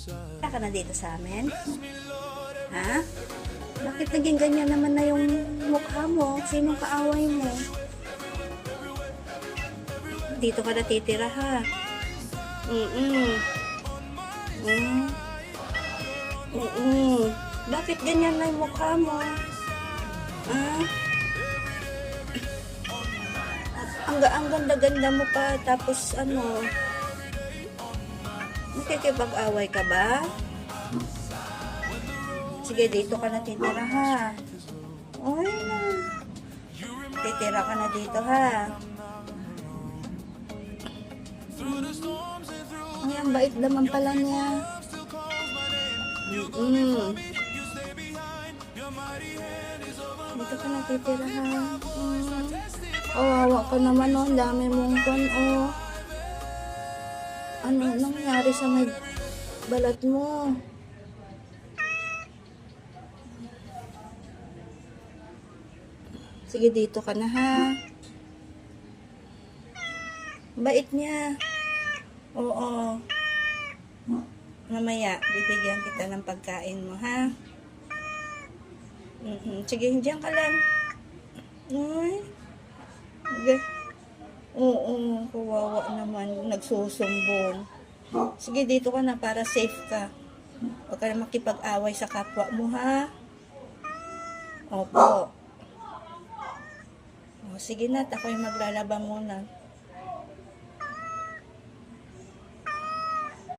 Wala ka na dito sa amin? Ha? Bakit naging ganyan naman na yung mukha mo? Sinong kaaway mo? Dito ka natitira ha? Bakit ganyan na yung mukha mo? Ah? Ang ganda-ganda mo pa, tapos ano, nakikipag-away ka ba? Sige, dito ka na titira ha. Ay na. Titira ka na dito ha. Ay, ang bait naman pala niya. Dito ka na titira ha. Kawawa ka naman oh, ang dami mong kwan oh. Ano nangyari sa may balat mo? Sige, dito ka na ha. Bait niya. Oo. Mamaya, bibigyan kita ng pagkain mo ha. Sige, diyan ka lang. Ay. Okay. Oo, kawawa naman, nagsusumbong. Sige, dito ka na para safe ka. Huwag ka na makipag-away sa kapwa mo, ha? Opo. O, sige na, ako'y maglalaba muna.